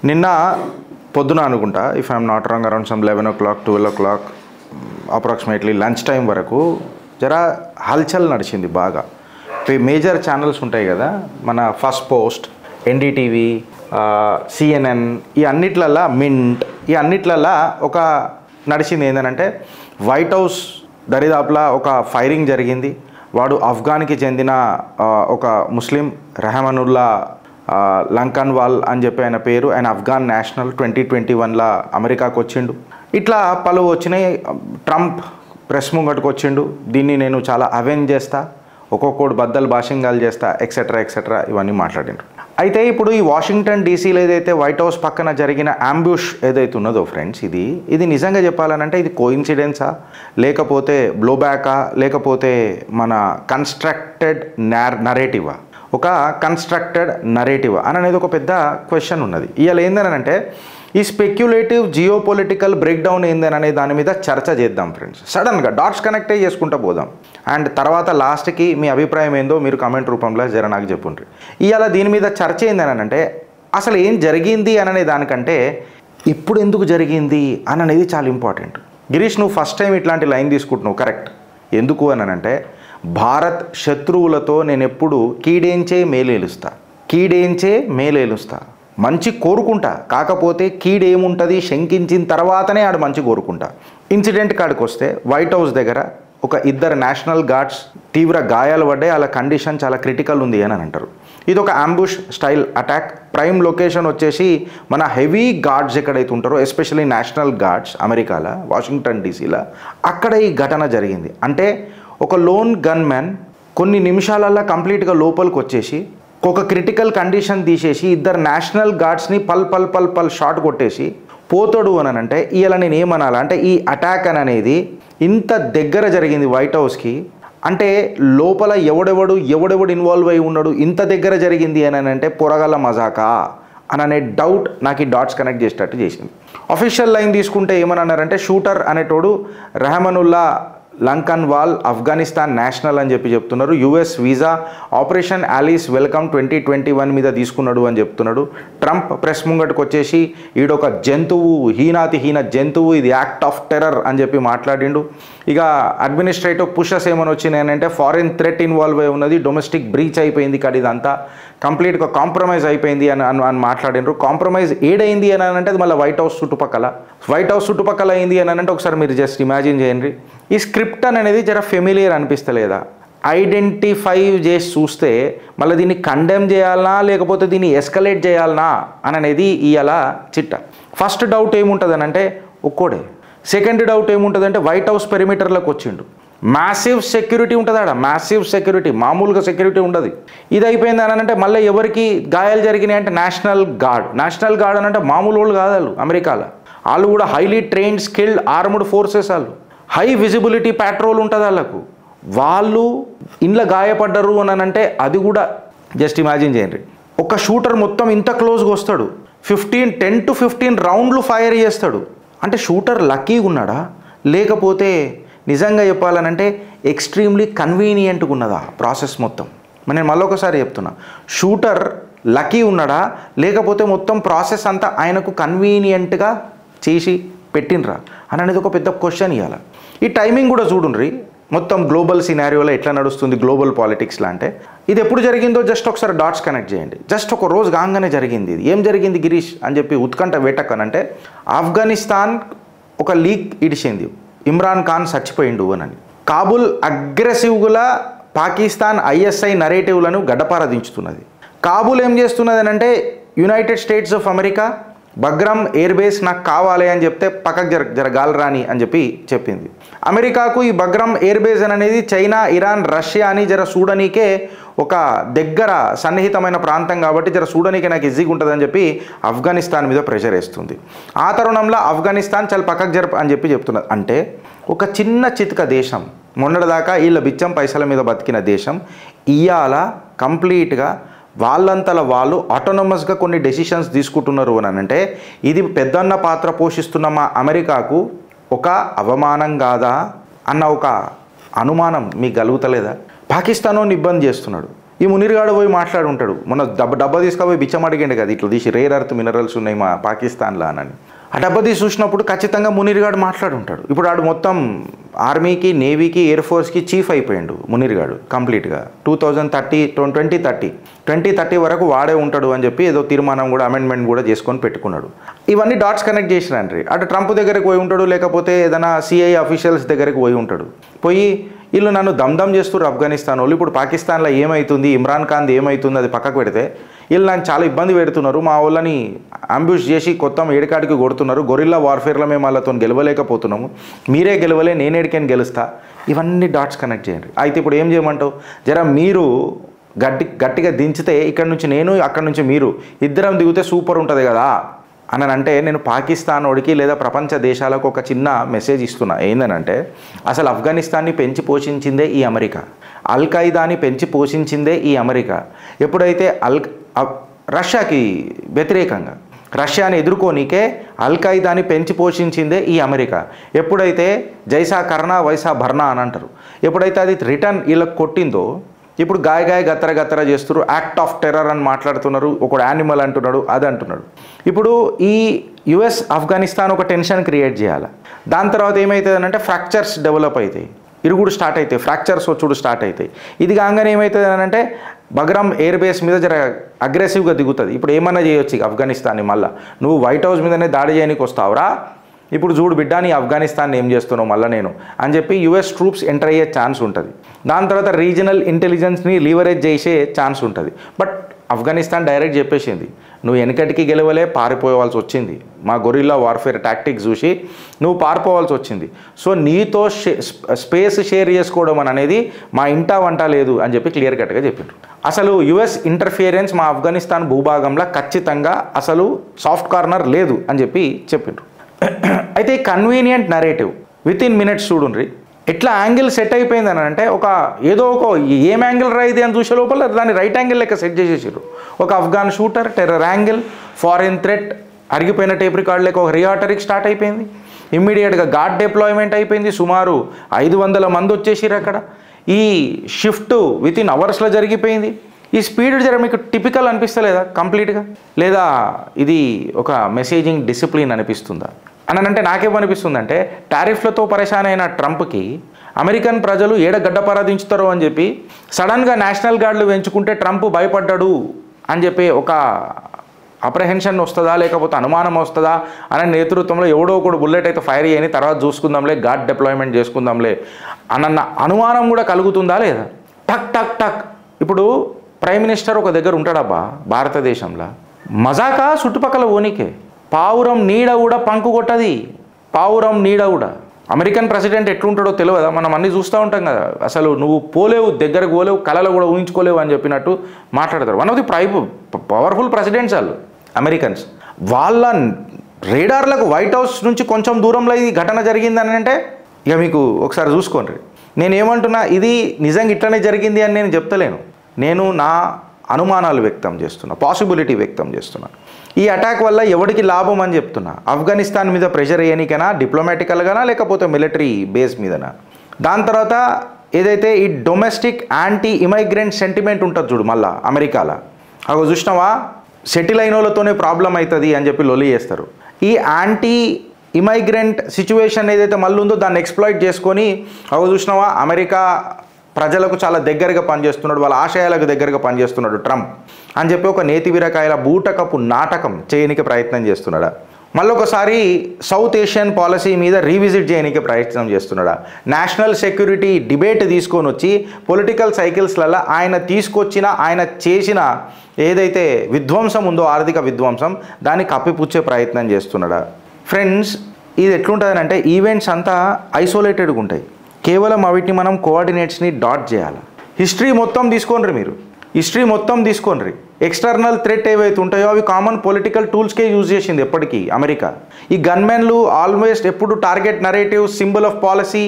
నిన్న పొద్దున అనుకుంటా, if I'm not wrong, around some 11 o'clock 12 o'clock approximately lunch time వరకు జరా హల్చల్ నడిచింది బాగా. మేజర్ ఛానల్స్ ఉంటాయి కదా, మన ఫస్ట్ పోస్ట్, ఎన్డీటీవీ, సిఎన్ఎన్, ఈ అన్నిట్లల్లా, మింట్, ఈ అన్నిట్లల్లా ఒక నడిచింది ఏంటంటే వైట్ హౌస్ దరిదాపులా ఒక ఫైరింగ్ జరిగింది. వాడు ఆఫ్ఘన్కి చెందిన ఒక ముస్లిం రెహమానుల్లా లంకన్వాల్ అని చెప్పి ఆయన పేరు. ఆయన ఆఫ్ఘన్ నేషనల్, 2021లో అమెరికాకు వచ్చిండు. ఇట్లా పలు వచ్చినాయి. ట్రంప్ ప్రెస్ ముంగట్టుకు వచ్చిండు, దీన్ని నేను చాలా అవెంజ్ చేస్తా, ఒక్కొక్కడు బద్దలు భాషింగాలు చేస్తా, ఎక్సెట్రా ఎక్సెట్రా ఇవన్నీ మాట్లాడిండ్రు. అయితే ఇప్పుడు ఈ వాషింగ్టన్ డీసీలో ఏదైతే వైట్ హౌస్ పక్కన జరిగిన అంబుష్ ఏదైతే ఉన్నదో ఫ్రెండ్స్, ఇది నిజంగా చెప్పాలనంటే ఇది కోఇన్సిడెన్సా, లేకపోతే బ్లోబ్యాకా, లేకపోతే మన కన్స్ట్రక్టెడ్ నరేటివా? ఒక కన్స్ట్రక్టెడ్ నరేటివా అని అనేది ఒక పెద్ద క్వశ్చన్ ఉన్నది. ఇవాళ ఏందనంటే ఈ speculative geopolitical breakdown ఏందనే దాని మీద చర్చ చేద్దాం ఫ్రెండ్స్. సడన్గా డాట్స్ కనెక్ట్ అయ్యి చేసుకుంటూ పోదాం. అండ్ తర్వాత లాస్ట్కి మీ అభిప్రాయం ఏందో మీరు కామెంట్ రూపంలో జర నాకు చెప్పుండ్రి. ఇవాళ దీని మీద చర్చ ఏందనంటే అసలు ఏం జరిగింది అననే దానికంటే ఇప్పుడు ఎందుకు జరిగింది అని అనేది చాలా ఇంపార్టెంట్. గిరీష్, నువ్వు ఫస్ట్ టైం ఇట్లాంటి లైన్ తీసుకుంటున్నావు, కరెక్ట్. ఎందుకు అనంటే భారత్ శత్రువులతో నేను ఎప్పుడు కీడేంచే మేలేలుస్తా, మంచి కోరుకుంటా, కాకపోతే కీడేముంటుంది శంకించిన తర్వాతనే ఆడు మంచి కోరుకుంటా. ఇన్సిడెంట్ కాడికి వస్తే వైట్ హౌస్ దగ్గర ఒక 2 నేషనల్ గార్డ్స్ తీవ్ర గాయాలు పడ్డాయి, వాళ్ళ కండిషన్ చాలా క్రిటికల్ ఉంది అని అంటారు. ఇది ఒక ambush style attack. Prime location వచ్చేసి మన హెవీ గార్డ్స్ ఎక్కడైతే ఉంటారో, ఎస్పెషల్లీ నేషనల్ గార్డ్స్ అమెరికాలో, వాషింగ్టన్ డీసీలో, అక్కడ ఈ ఘటన జరిగింది. అంటే ఒక లోన్ గన్ మ్యాన్ కొన్ని నిమిషాలల్లో కంప్లీట్గా లోపలికి వచ్చేసి ఒక క్రిటికల్ కండిషన్ తీసేసి 2 నేషనల్ గార్డ్స్ని పల్ షాట్ కొట్టేసి పోతాడు అని అంటే ఇవాళ నేను ఏమనాలి అంటే ఈ అటాక్ అనేది ఇంత దగ్గర జరిగింది వైట్ హౌస్కి అంటే లోపల ఎవడెవడు ఇన్వాల్వ్ అయి ఉన్నాడు, ఇంత దగ్గర జరిగింది అని అంటే పొరగల మజాకా అనే డౌట్ నాకు ఈ డాట్స్ కనెక్ట్ చేసేటట్టు చేసింది. అఫీషియల్ లైన్ తీసుకుంటే ఏమన్నారంటే షూటర్ అనేటోడు రెహమానుల్లా లంకన్వాల్ ఆఫ్ఘనిస్తాన్ నేషనల్ అని చెప్తున్నారు. US visa operation Allies welcome 2021 మీద తీసుకున్నాడు అని చెప్తున్నాడు. ట్రంప్ ప్రెస్ ముంగట్టుకు వచ్చేసి ఈడొక జంతువు, హీన జంతువు, ఇది యాక్ట్ ఆఫ్ టెర్రర్ అని చెప్పి మాట్లాడిండు. ఇక అడ్మినిస్ట్రేటివ్ పుషెస్ ఏమని వచ్చినాయి అంటే ఫారిన్ థ్రెట్ ఇన్వాల్వ్ అయి ఉన్నది, డొమెస్టిక్ బ్రీచ్ అయిపోయింది, కానీ ఇదంతా కంప్లీట్గా కాంప్రమైజ్ అయిపోయింది అని మాట్లాడినారు. కాంప్రమైజ్ ఏడైంది అని అంటే అది మళ్ళీ వైట్ హౌస్ చుట్టుపక్కల అయింది అని అంటే ఒకసారి మీరు జస్ట్ ఇమాజిన్ చేయండి. ఈ స్క్రిప్ట్ అనేది జర ఫెమిలియర్ అనిపిస్తలేదా? ఐడెంటిఫై చేసి చూస్తే మళ్ళీ దీన్ని కండెమ్ చేయాలనా లేకపోతే దీన్ని ఎస్కలేట్ చేయాలనా అనేది ఇవాళ చిట్ట. ఫస్ట్ డౌట్ ఏముంటుంది అంటే ఒక్కోడే. సెకండ్ డౌట్ ఏముంటుందంటే వైట్ హౌస్ పెరిమీటర్లకు వచ్చిండు, మ్యాసివ్ సెక్యూరిటీ ఉంటుంది ఆడ, మ్యాసివ్ సెక్యూరిటీ, మామూలుగా సెక్యూరిటీ ఉండదు. ఇది అయిపోయింది అని అంటే మళ్ళీ ఎవరికి గాయాలు జరిగినాయి అంటే నేషనల్ గార్డ్ అని అంటే మామూలు వాళ్ళు కాదు వాళ్ళు. అమెరికాలో వాళ్ళు కూడా highly trained skilled armed forces, వాళ్ళు హై విజిబిలిటీ ప్యాట్రోల్ ఉంటుంది వాళ్ళకు. వాళ్ళు ఇంట్లో గాయపడ్డరు అని అంటే అది కూడా జస్ట్ ఇమాజిన్ చేయండి. ఒక షూటర్ మొత్తం ఇంత క్లోజ్గా వస్తాడు, 10 to 15 రౌండ్లు ఫైర్ చేస్తాడు. అంటే షూటర్ లక్కీగా ఉన్నాడా లేకపోతే నిజంగా చెప్పాలనంటే ఎక్స్ట్రీమ్లీ కన్వీనియంట్గా ఉన్నదా ప్రాసెస్ మొత్తం? నేను మళ్ళీ ఒకసారి చెప్తున్నా, షూటర్ లక్కీ ఉన్నాడా లేకపోతే మొత్తం ప్రాసెస్ అంతా ఆయనకు కన్వీనియంట్గా చేసి పెట్టినరా అని అనేది ఒక పెద్ద క్వశ్చన్ ఇవ్వాలి. ఈ టైమింగ్ కూడా చూడండి, మొత్తం గ్లోబల్ సినారియోలో ఎట్లా నడుస్తుంది గ్లోబల్ పాలిటిక్స్లో అంటే ఇది ఎప్పుడు జరిగిందో జస్ట్ ఒకసారి డాట్స్ కనెక్ట్ చేయండి. జస్ట్ ఒక రోజు కాగానే జరిగింది. ఇది ఏం జరిగింది గిరీష్ అని చెప్పి ఉత్కంఠ వేటక్కనంటే ఆఫ్ఘనిస్తాన్ ఒక లీక్ ఇడిచింది, ఇమ్రాన్ ఖాన్ చచ్చిపోయిండు అని. కాబుల్ అగ్రెసివ్గా పాకిస్తాన్ ఐఎస్ఐ నరేటివ్లను గడ్డపారదించుతున్నది. కాబుల్ ఏం చేస్తున్నది అని అంటే United states of America Bagram air base నాకు కావాలి అని చెప్తే పక్కకు జరగాలరాని అని చెప్పింది. అమెరికాకు ఈ బగ్రామ్ ఎయిర్ బేస్ అనేది చైనా, ఇరాన్, రష్యా అని చూడనీకే ఒక దగ్గర సన్నిహితమైన ప్రాంతం కాబట్టి చూడనీకే నాకు ఈజీగా ఉంటుందని చెప్పి ఆఫ్ఘనిస్తాన్ మీద ప్రెషర్ వేస్తుంది. ఆ తరుణంలో ఆఫ్ఘనిస్తాన్ చాలా పక్కకు అని చెప్తున్నది. అంటే ఒక చిన్న చితక దేశం, మొన్నటిదాకా వీళ్ళ బిచ్చం పైసల మీద బతికిన దేశం ఇవాళ కంప్లీట్గా వాళ్ళంతల వాళ్ళు ఆటోనమస్గా కొన్ని డెసిషన్స్ తీసుకుంటున్నారు అని అంటే ఇది పెద్దన్న పాత్ర పోషిస్తున్న మా అమెరికాకు ఒక అవమానం కాదా అన్న ఒక అనుమానం మీకు కలుగుతలేదా? పాకిస్తాన్ ఇబ్బంది చేస్తున్నాడు, ఈ మునీర్గాడు పోయి మాట్లాడుంటాడు, మొన్న డబ్బా తీసుకుపోయి బిచ్చం అడిగిండు కదా, ఇట్లా తీసి రేర్ అర్త్ మినరల్స్ ఉన్నాయి మా పాకిస్తాన్లో అని. ఆ డబ్బా తీసి చూసినప్పుడు ఖచ్చితంగా మునీర్గాడు మాట్లాడుంటాడు. ఇప్పుడు ఆడు మొత్తం ఆర్మీకి, నేవీకి, ఎయిర్ ఫోర్స్కి చీఫ్ అయిపోయాడు మునీర్గాడు కంప్లీట్గా. 2030 వరకు వాడే ఉంటాడు అని చెప్పి ఏదో తీర్మానం కూడా, అమెండ్మెంట్ కూడా చేసుకొని పెట్టుకున్నాడు. ఇవన్నీ డాట్స్ కనెక్ట్ చేసినాండ్రి. అటు ట్రంప్ దగ్గరికి పోయి ఉంటాడు, లేకపోతే ఏదైనా సిఐ అఫీషియల్స్ దగ్గరికి పోయి ఉంటాడు. పోయి వీళ్ళు నన్ను దమ్దమ్ చేస్తారు ఆఫ్ఘనిస్తాన్ వాళ్ళు, ఇప్పుడు పాకిస్తాన్లో ఏమవుతుంది, ఇమ్రాన్ ఖాన్ది ఏమవుతుంది అది పక్కకు పెడితే వీళ్ళు నాకు చాలా ఇబ్బంది పెడుతున్నారు, మా వాళ్ళని అంబ్యూష్ చేసి కొత్త ఏడికాడికి కొడుతున్నారు, గొరిల్లా వార్ఫేర్లో మేము వాళ్ళతో గెలవలేకపోతున్నాము, మీరే గెలవలే నేను ఏడికని గెలుస్తా. ఇవన్నీ డాట్స్ కనెక్ట్ చేయండి. అయితే ఇప్పుడు ఏం చేయమంటావు, జర మీరు గట్టిగా దించితే ఇక్కడ నుంచి నేను, అక్కడ నుంచి మీరు ఇద్దరం దిగితే సూపర్ ఉంటుంది కదా అని అంటే, నేను పాకిస్తాన్ వాడికి లేదా ప్రపంచ దేశాలకు ఒక చిన్న మెసేజ్ ఇస్తున్నా. ఏంటంటే అసలు ఆఫ్ఘనిస్తాన్ని పెంచి పోషించిందే ఈ అమెరికా, అల్ ఖైదాని పెంచి పోషించిందే ఈ అమెరికా. ఎప్పుడైతే రష్యాకి వ్యతిరేకంగా, రష్యాని ఎదుర్కోనికే అల్ ఖైదాని పెంచి పోషించిందే ఈ అమెరికా. ఎప్పుడైతే జైసా కర్నా వైసా భర్నా అని అంటారు, ఎప్పుడైతే అది రిటర్న్ వీళ్ళకి కొట్టిందో, ఇప్పుడు గాయ గత్తర చేస్తున్నారు, యాక్ట్ ఆఫ్ టెర్రర్ అని మాట్లాడుతున్నారు, ఒకడు యానిమల్ అంటున్నాడు, అది అంటున్నాడు. ఇప్పుడు ఈ యుఎస్ ఆఫ్ఘనిస్తాన్ ఒక టెన్షన్ క్రియేట్ చేయాలి. దాని తర్వాత ఏమవుతుంది అంటే ఫ్రాక్చర్స్ డెవలప్ అవుతాయి, ఇరుగుడు స్టార్ట్ అవుతాయి, ఫ్రాక్చర్స్ వచ్చుడు స్టార్ట్ అవుతాయి. ఇది కాగానే ఏమవుతుంది అంటే బగ్రామ్ ఎయిర్ బేస్ మీద జర అగ్రెసివ్గా దిగుతుంది. ఇప్పుడు ఏమన్నా చేయొచ్చు ఆఫ్ఘనిస్తాన్ని, మళ్ళీ నువ్వు వైట్ హౌస్ మీదనే దాడి చేయడానికి వస్తావురా, ఇప్పుడు చూడు బిడ్డ నీ ఆఫ్ఘనిస్తాన్ ఏం చేస్తున్నావు మళ్ళీ నేను అని చెప్పి యుఎస్ ట్రూప్స్ ఎంటర్ అయ్యే ఛాన్స్ ఉంటుంది. దాని తర్వాత రీజనల్ ఇంటెలిజెన్స్ని లీవరేజ్ చేసే ఛాన్స్ ఉంటుంది. బట్ ఆఫ్ఘనిస్తాన్ డైరెక్ట్ చెప్పేసింది, నువ్వు వెనకటికి గెలవలే, పారిపోవాల్సి వచ్చింది, మా గొరిల్లా వార్ఫేర్ టాక్టిక్స్ చూసి నువ్వు పారిపోవాల్సి వచ్చింది. సో నీతో స్పేస్ షేర్ చేసుకోవడం అనేది మా ఇంటా వంట లేదు అని చెప్పి క్లియర్ కట్గా చెప్పిండ్రు. అసలు యుఎస్ ఇంటర్ఫియరెన్స్ మా ఆఫ్ఘనిస్తాన్ భూభాగంలో ఖచ్చితంగా అసలు సాఫ్ట్ కార్నర్ లేదు అని చెప్పి చెప్పిండ్రు. అయితే convenient narrative with in minutes చూడండి ఎట్లా యాంగిల్ సెట్ అయిపోయింది అని అంటే, ఏదో ఒక ఏం యాంగిల్ రా ఇది అని చూసే లోపల దాన్ని రైట్ యాంగిల్ లెక్క సెట్ చేసేసారు. ఒక Afghan shooter, terror angle, foreign threat, అరిగిపోయిన టేప్ రికార్డ్ లెక్క ఒక రియాటరీకి స్టార్ట్ అయిపోయింది. ఇమ్మీడియట్గా గార్డ్ డిప్లాయ్మెంట్ అయిపోయింది, సుమారు 500 మంది వచ్చేసారు అక్కడ. ఈ షిఫ్ట్ విత్ ఇన్ అవర్స్లో జరిగిపోయింది. ఈ స్పీడ్ జర మీకు టిపికల్ అనిపిస్తలేదా కంప్లీట్గా, లేదా ఇది ఒక మెసేజింగ్ డిసిప్లిన్ అనిపిస్తుందా అని అంటే నాకేమనిపిస్తుందంటే, టారిఫ్లతో పరేషాన్ అయిన ట్రంప్కి అమెరికన్ ప్రజలు గడ్డపరాధించుతారో అని చెప్పి సడన్గా నేషనల్ గార్డులు పెంచుకుంటే ట్రంప్ భయపడ్డాడు అని చెప్పి ఒక అప్రహెన్షన్ వస్తుందా, లేకపోతే అనుమానం వస్తుందా అనే నేతృత్వంలో ఎవడో ఒకడు బుల్లెట్ అయితే ఫైర్ చేయని తర్వాత చూసుకుందాంలే, గార్డ్ డిప్లాయ్మెంట్ చేసుకుందాంలే అన్న అనుమానం కూడా కలుగుతుందా లేదా? టక్ టక్ టక్. ఇప్పుడు ప్రైమ్ మినిస్టర్ ఒక దగ్గర ఉంటాడబ్బా భారతదేశంలో, మజాకా చుట్టుపక్కల ఓనికే, పావురం నీడ కూడా పంకు కొట్టది, పావురం నీడ కూడా. అమెరికన్ ప్రెసిడెంట్ ఎట్లుంటాడో తెలియదా, మనం అన్నీ చూస్తూ ఉంటాం కదా, అసలు నువ్వు పోలేవు, దగ్గరకు పోలేవు, కళలో కూడా ఊహించుకోలేవు అని చెప్పినట్టు మాట్లాడతారు. One of the powerful presidents వాళ్ళు అమెరికన్స్. వాళ్ళ రేడార్లకు వైట్ హౌస్ నుంచి కొంచెం దూరంలో ఈ ఘటన జరిగిందని అంటే ఇక మీకు ఒకసారి చూసుకోండి. నేనేమంటున్నా, ఇది నిజంగా ఇట్లనే జరిగింది అని నేను చెప్తలేను, నేను నా అనుమానాలు వ్యక్తం చేస్తున్నా, పాసిబిలిటీ వ్యక్తం చేస్తున్నా. ఈ అటాక్ వల్ల ఎవరికి లాభం అని చెప్తున్నా, ఆఫ్ఘనిస్తాన్ మీద ప్రెషర్ వేయనికైనా, డిప్లొమాటికల్గానా, లేకపోతే మిలిటరీ బేస్ మీదనా. దాని తర్వాత ఏదైతే ఈ డొమెస్టిక్ యాంటీ ఇమైగ్రెంట్ సెంటిమెంట్ ఉంటుంది చూడు మళ్ళీ అమెరికాలో, అవి చూసినావా, సెటిల్ అయిన వాళ్ళతోనే ప్రాబ్లం అవుతుంది అని చెప్పి లొలి చేస్తారు. ఈ యాంటీ ఇమైగ్రెంట్ సిచ్యువేషన్ ఏదైతే మళ్ళీ ఉందో దాన్ని ఎక్స్ప్లాయిట్ చేసుకొని అవి చూసినావా, అమెరికా ప్రజలకు చాలా దగ్గరగా పనిచేస్తున్నాడు, వాళ్ళ ఆశయాలకు దగ్గరగా పనిచేస్తున్నాడు ట్రంప్ అని చెప్పి ఒక నేతి వీరకాయల బూటకపు నాటకం చేయడానికి ప్రయత్నం చేస్తున్నాడా. మళ్ళొకసారి సౌత్ ఏషియన్ పాలసీ మీద రీవిజిట్ చేయడానికి ప్రయత్నం చేస్తున్నాడా. నేషనల్ సెక్యూరిటీ డిబేట్ తీసుకొని వచ్చి పొలిటికల్ సైకిల్స్లలో ఆయన చేసిన ఏదైతే విధ్వంసం ఉందో, ఆర్థిక విధ్వంసం, దాన్ని కప్పిపుచ్చే ప్రయత్నం చేస్తున్నాడా. ఫ్రెండ్స్, ఇది ఎట్లుంటుందని అంటే ఈవెంట్స్ అంతా ఐసోలేటెడ్గా ఉంటాయి, కేవలం వీటిని మనం కోఆర్డినేట్స్ని డాట్ చేయాలి. హిస్టరీ మొత్తం తీసుకోండి, మీరు హిస్టరీ మొత్తం తీసుకోండి. ఎక్స్టర్నల్ థ్రెట్ ఏవైతే ఉంటాయో అవి కామన్ పొలిటికల్ టూల్స్కే యూజ్ చేసింది ఎప్పటికీ అమెరికా. ఈ గన్మెన్లు ఆల్మోస్ట్ ఎప్పుడు target narrative, symbol of policy,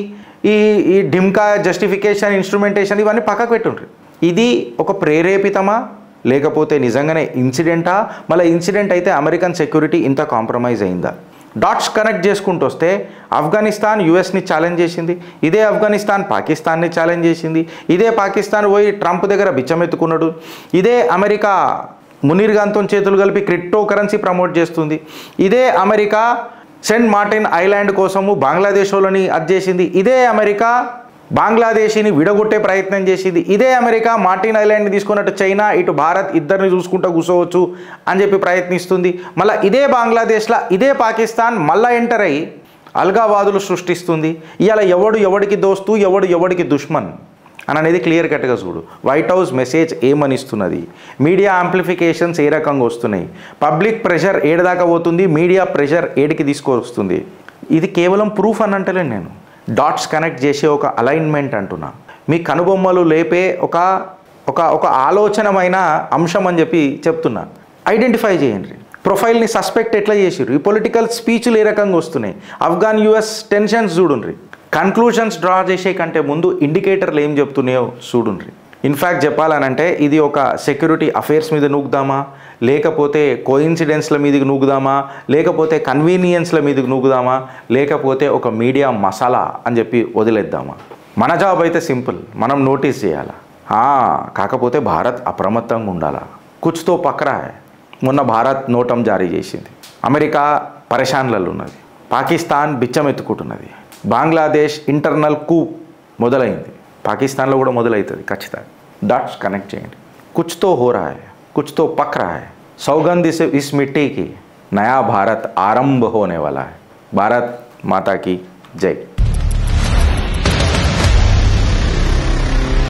ఈ ఢిమ్కా, జస్టిఫికేషన్, ఇన్స్ట్రుమెంటేషన్ ఇవన్నీ పక్కకు పెట్టుండ్రి. ఇది ఒక ప్రేరేపితమా లేకపోతే నిజంగానే ఇన్సిడెంటా? మళ్ళీ ఇన్సిడెంట్ అయితే అమెరికన్ సెక్యూరిటీ ఇంత కాంప్రమైజ్ అయిందా? డాట్స్ కనెక్ట్ చేసుకుంటూ వస్తే ఆఫ్ఘనిస్తాన్ యుఎస్ని ఛాలెంజ్ చేసింది, ఇదే ఆఫ్ఘనిస్తాన్ పాకిస్తాన్ని ఛాలెంజ్ చేసింది, ఇదే పాకిస్తాన్ పోయి ట్రంప్ దగ్గర బిచ్చమెత్తుకున్నాడు, ఇదే అమెరికా మునీర్ ఖాన్తో చేతులు కలిపి క్రిప్టో కరెన్సీ ప్రమోట్ చేస్తుంది, ఇదే అమెరికా సెంట్ మార్టిన్ ఐలాండ్ కోసము బంగ్లాదేశ్ వాళ్ళని అది చేసింది, ఇదే అమెరికా బంగ్లాదేశీని విడగొట్టే ప్రయత్నం చేసింది, ఇదే అమెరికా మార్టిన్ ఐలాండ్ని తీసుకున్నట్టు చైనా ఇటు భారత్ ఇద్దరిని చూసుకుంటూ కూర్చోవచ్చు అని చెప్పి ప్రయత్నిస్తుంది. మళ్ళీ ఇదే బంగ్లాదేశ్లో ఇదే పాకిస్తాన్ మళ్ళీ ఎంటర్ అయ్యి అల్గావాదులు సృష్టిస్తుంది. ఇవాళ ఎవడికి దోస్తు ఎవడికి దుష్మన్ అని అనేది క్లియర్ కట్గా చూడు. వైట్ హౌస్ మెసేజ్ ఏమని ఇస్తున్నది, మీడియా యాంప్లిఫికేషన్స్ ఏ రకంగా వస్తున్నాయి, పబ్లిక్ ప్రెషర్ ఏడదాకా పోతుంది, మీడియా ప్రెషర్ ఏడికి తీసుకొస్తుంది. ఇది కేవలం ప్రూఫ్ అని అంటలేను నేను, డాట్స్ కనెక్ట్ చేసే ఒక అలైన్మెంట్ అంటున్నా. మీ కనుబొమ్మలు లేపే ఒక ఆలోచనమైన అంశం అని చెప్పి చెప్తున్నా. ఐడెంటిఫై చేయండి. ప్రొఫైల్ని సస్పెక్ట్ ఎట్లా చేసిర్రు, ఈ పొలిటికల్ స్పీచ్లు ఏ రకంగా వస్తున్నాయి, ఆఫ్ఘన్ యుఎస్ టెన్షన్స్ చూడుండ్రి. కన్క్లూషన్స్ డ్రా చేసే కంటే ముందు ఇండికేటర్లు ఏం చెప్తున్నాయో చూడుండ్రి. ఇన్ఫ్యాక్ట్ చెప్పాలనంటే ఇది ఒక సెక్యూరిటీ అఫైర్స్ మీద నూకుదామా, లేకపోతే కోయిన్సిడెన్స్ల మీదకి నూకుదామా, లేకపోతే కన్వీనియన్స్ల మీదకి నూకుదామా, లేకపోతే ఒక మీడియా మసాలా అని చెప్పి వదిలేద్దామా. మన జాబ్ అయితే సింపుల్, మనం నోటీస్ చేయాలా. కాకపోతే భారత్ అప్రమత్తంగా ఉండాలా. కుచ్తో పక్రా మొన్న భారత్ నోటం జారీ చేసింది, అమెరికా పరేషాన్లలో ఉన్నది, పాకిస్తాన్ బిచ్చమెత్తుకుంటున్నది, బంగ్లాదేశ్ ఇంటర్నల్ కూ మొదలైంది, పాకిస్తాన్లో కూడా మొదలవుతుంది ఖచ్చితంగా. డాట్స్ కనెక్ట్ చేయండి. कुछ तो हो रहा है, कुछ तो पक रहा है. सौगंध इस मिट्टी की, नया भारत आरंभ होने वाला है. भारत माता की जय.